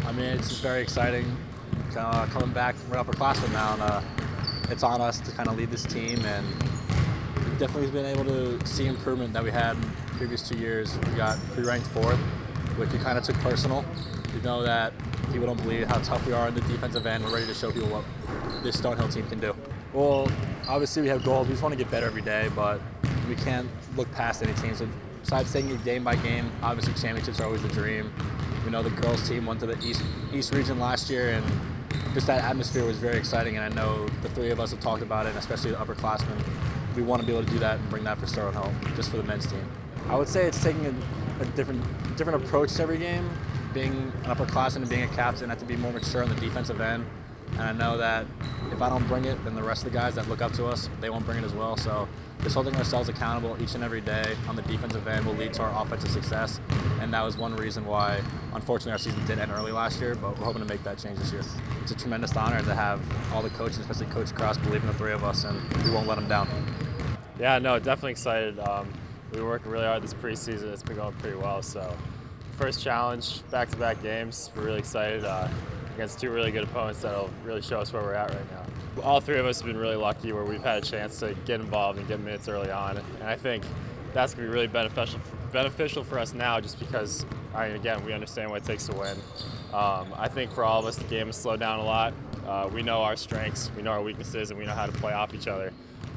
I mean, it's just very exciting coming back. We're upperclassmen now, and it's on us to kind of lead this team. And we've definitely been able to see improvement that we had in the previous 2 years. We got pre-ranked 4th, which we kind of took personal. We know that people don't believe how tough we are in the defensive end. We're ready to show people what this Stonehill team can do. Well, obviously we have goals. We just want to get better every day, but we can't look past any team. So besides taking it game by game, obviously championships are always the dream. We know the girls team went to the East region last year, and just that atmosphere was very exciting. And I know the 3 of us have talked about it, and especially the upperclassmen. We want to be able to do that and bring that for Stonehill, just for the men's team. I would say it's taking a different approach to every game. Being an upperclassman and being a captain, I have to be more mature on the defensive end. And I know that if I don't bring it, then the rest of the guys that look up to us, they won't bring it as well. So just holding ourselves accountable each and every day on the defensive end will lead to our offensive success. And that was one reason why, unfortunately, our season did end early last year, but we're hoping to make that change this year. It's a tremendous honor to have all the coaches, especially Coach Kraus, believe in the 3 of us, and we won't let them down. Yeah, no, definitely excited. We were working really hard this preseason. It's been going pretty well. So first challenge, back-to-back games. We're really excited against 2 really good opponents that'll really show us where we're at right now. All 3 of us have been really lucky where we've had a chance to get involved and get minutes early on. And I think that's going to be really beneficial for us now just because, again, we understand what it takes to win. I think for all of us, the game has slowed down a lot. We know our strengths, we know our weaknesses, and we know how to play off each other.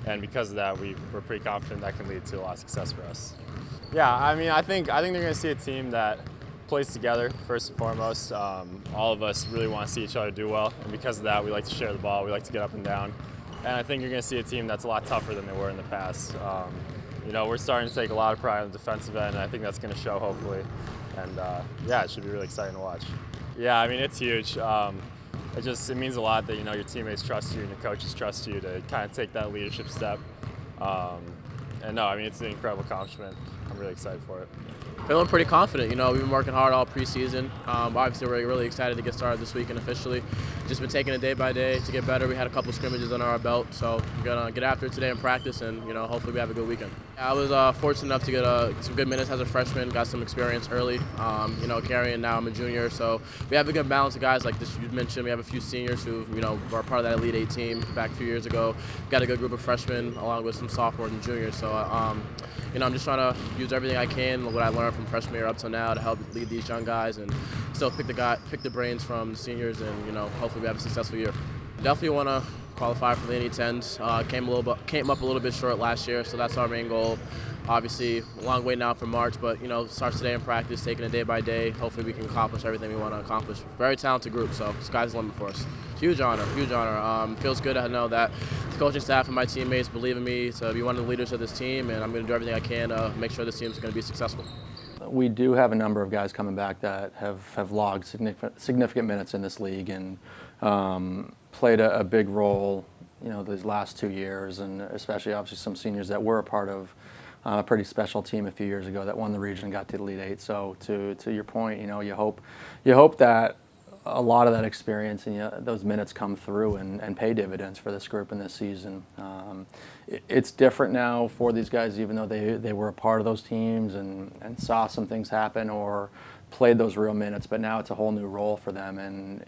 And because of that, we're pretty confident that can lead to a lot of success for us. Yeah, I mean, I think they're going to see a team that plays together first and foremost. All of us really want to see each other do well, and because of that, we like to share the ball. We like to get up and down, and I think you're going to see a team that's a lot tougher than they were in the past. You know, we're starting to take a lot of pride on the defensive end, and I think that's going to show hopefully. And yeah, it should be really exciting to watch. Yeah, I mean, it's huge. It means a lot that your teammates trust you and your coaches trust you to kind of take that leadership step. And no, I mean, it's an incredible accomplishment. I'm really excited for it. Feeling pretty confident. We've been working hard all preseason. Obviously, we're really excited to get started this weekend officially. Just been taking it day by day to get better. We had a couple scrimmages under our belt, so we're gonna get after it today in practice, and hopefully we have a good weekend. I was fortunate enough to get some good minutes as a freshman. Got some experience early. Carrying now I'm a junior, so we have a good balance of guys like this. You mentioned we have a few seniors who were part of that Elite 8 team back a few years ago. Got a good group of freshmen along with some sophomores and juniors. So I'm just trying to use everything I can, what I learned from freshman year up till now, to help lead these young guys and still pick the brains from the seniors, and hopefully we have a successful year. Definitely want to qualify for the NE10s. Came up a little bit short last year, so that's our main goal. Obviously, a long way now from March, but starts today in practice, taking it day by day. Hopefully we can accomplish everything we want to accomplish. Very talented group, so sky's the limit for us. Huge honor, huge honor. Feels good to know that the coaching staff and my teammates believe in me to be one of the leaders of this team, and I'm going to do everything I can to make sure this team's going to be successful. We do have a number of guys coming back that have logged significant minutes in this league and played a big role, these last 2 years, and especially obviously some seniors that were a part of a pretty special team a few years ago that won the region and got to the Elite 8. So to your point, you hope that a lot of that experience and those minutes come through and pay dividends for this group in this season. It's different now for these guys, even though they were a part of those teams and saw some things happen or played those real minutes, but now it's a whole new role for them, and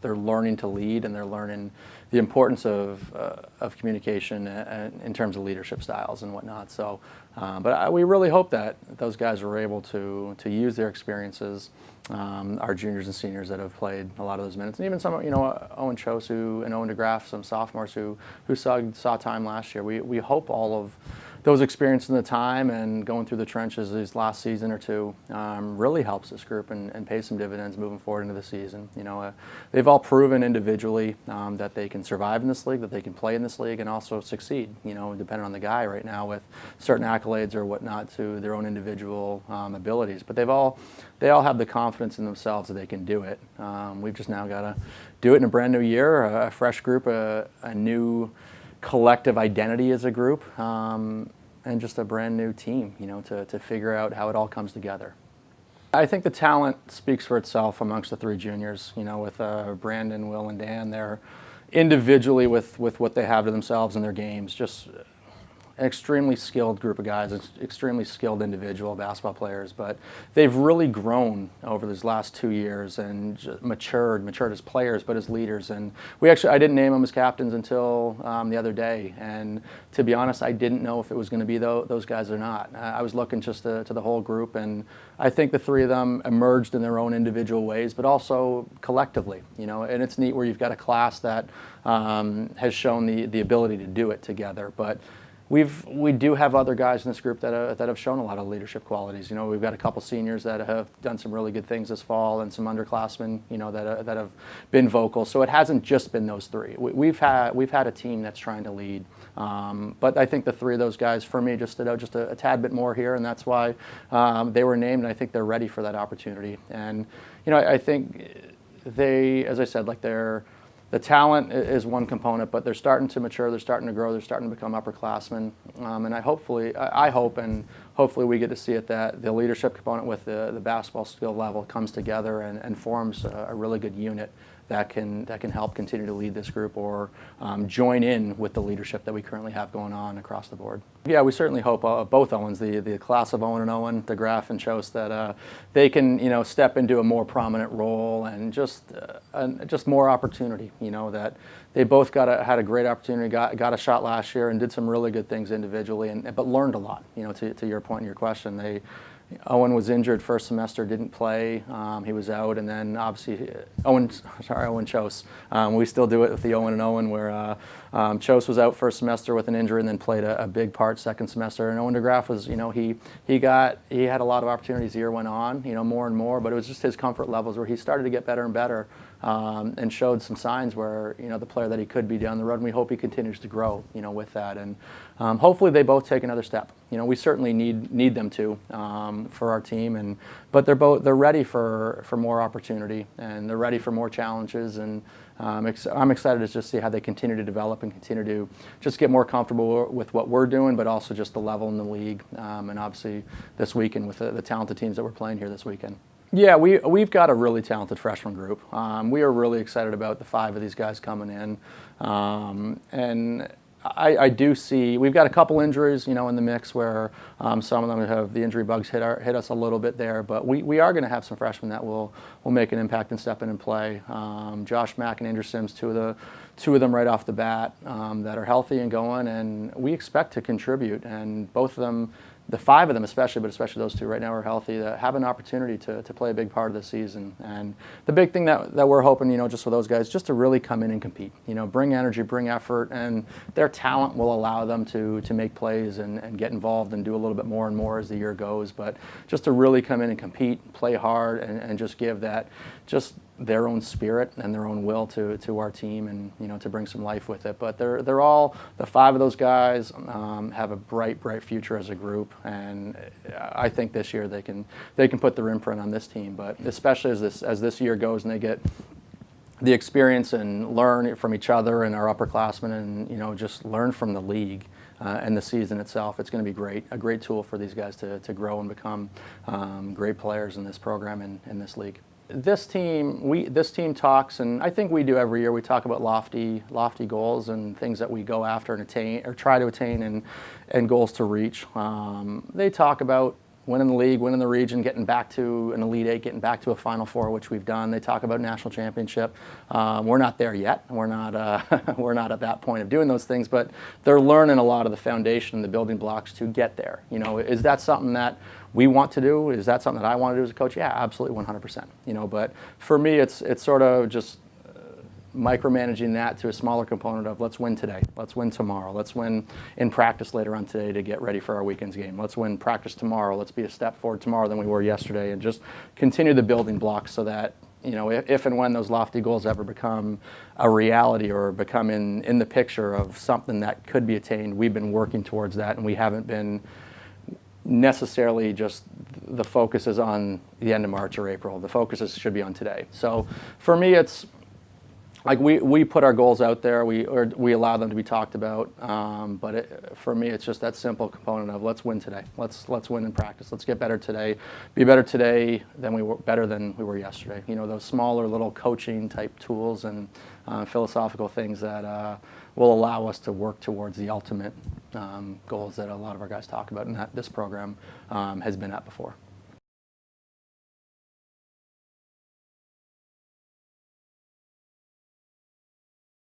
they're learning to lead, and they're learning the importance of communication in terms of leadership styles and whatnot. So, but we really hope that those guys were able to use their experiences. Our juniors and seniors that have played a lot of those minutes, and even some, Owen Chosu and Owen DeGraff, some sophomores who saw time last year. We hope all of those experiences in the time and going through the trenches these last season or two really helps this group and pays some dividends moving forward into the season. They've all proven individually that they can survive in this league, that they can play in this league, and also succeed. Depending on the guy right now with certain accolades or whatnot to their own individual abilities. But they all have the confidence in themselves that they can do it. We've just now got to do it in a brand new year, a fresh group, a new collective identity as a group, and just a brand new team, to figure out how it all comes together. I think the talent speaks for itself amongst the 3 juniors, with Brandon, Will, and Dan. They're individually with what they have to themselves in their games, just an extremely skilled group of guys, extremely skilled individual basketball players, but they've really grown over these last 2 years and matured as players, but as leaders. And I didn't name them as captains until the other day. And to be honest, I didn't know if it was going to be those guys or not. I was looking just to the whole group, and I think the three of them emerged in their own individual ways, but also collectively. And it's neat where you've got a class that has shown the ability to do it together. But we do have other guys in this group that have shown a lot of leadership qualities. We've got a couple seniors that have done some really good things this fall, and some underclassmen, that have been vocal. So it hasn't just been those three. We've had a team that's trying to lead. But I think the three of those guys, for me, just stood out just a tad bit more here, and that's why they were named. And I think they're ready for that opportunity. And I think they, as I said, the talent is one component, but they're starting to mature, they're starting to grow, they're starting to become upperclassmen. And I hope and hopefully we get to see it that the leadership component with the basketball skill level comes together and forms a really good unit that can help continue to lead this group or join in with the leadership that we currently have going on across the board. Yeah, we certainly hope both Owens, the class of Owen and Owen, DeGraff and Chose, that they can step into a more prominent role and just more opportunity. That they both had a great opportunity, got a shot last year and did some really good things individually, but learned a lot. To your point in your question, Owen was injured first semester, didn't play. He was out, and then obviously Owen Chose. We still do it with the Owen and Owen, where Chose was out first semester with an injury, and then played a big part second semester. And Owen DeGraff was, he had a lot of opportunities as the year went on, more and more. But it was just his comfort levels where he started to get better and better, and showed some signs where the player that he could be down the road. And we hope he continues to grow, with that. And hopefully they both take another step. We certainly need them to for our team, but they're ready for more opportunity, and they're ready for more challenges. And I'm excited to just see how they continue to develop and continue to just get more comfortable with what we're doing, but also just the level in the league, and obviously this weekend with the talented teams that we're playing here this weekend. Yeah, we've got a really talented freshman group. We are really excited about the 5 of these guys coming in, and I do see we've got a couple injuries, in the mix where some of them have the injury bugs hit us a little bit there. But we are going to have some freshmen that will make an impact and step in and play. Josh Mack and Andrew Sims, two of them right off the bat, that are healthy and going, and we expect to contribute. And both of them, the 5 of them especially, but especially those 2 right now are healthy, that have an opportunity to play a big part of the season. And the big thing that we're hoping, just for those guys, just to really come in and compete, bring energy, bring effort, and their talent will allow them to make plays and get involved and do a little bit more and more as the year goes. But just to really come in and compete, play hard, and just give that, just their own spirit and their own will to our team, and to bring some life with it. But they're all, the 5 of those guys have a bright future as a group, and I think this year they can put their imprint on this team. But especially as this year goes and they get the experience and learn from each other and our upperclassmen, and just learn from the league and the season itself, it's going to be a great tool for these guys to grow and become great players in this program and in this league. This team talks, and I think we do every year. We talk about lofty goals and things that we go after and attain, or try to attain, and goals to reach. They talk about winning the league, winning the region, getting back to an Elite Eight, getting back to a Final Four, which we've done. They talk about national championship. We're not there yet. We're not at that point of doing those things, but they're learning a lot of the foundation and the building blocks to get there. Is that something that we want to do? Is that something that I want to do as a coach? Yeah, absolutely, 100%. But for me, it's sort of just micromanaging that to a smaller component of, let's win today, let's win tomorrow, let's win in practice later on today to get ready for our weekend's game, let's win practice tomorrow, let's be a step forward tomorrow than we were yesterday, and just continue the building blocks so that if and when those lofty goals ever become a reality or become in the picture of something that could be attained, we've been working towards that, and we haven't been necessarily just the focus is on the end of March or April. The focus should be on today. So for me, it's like we put our goals out there, we allow them to be talked about, but for me it's just that simple component of let's win today, let's win in practice, let's get better today, be better today than we were yesterday. You know, those smaller little coaching type tools and philosophical things that will allow us to work towards the ultimate goals that a lot of our guys talk about and that this program has been at before.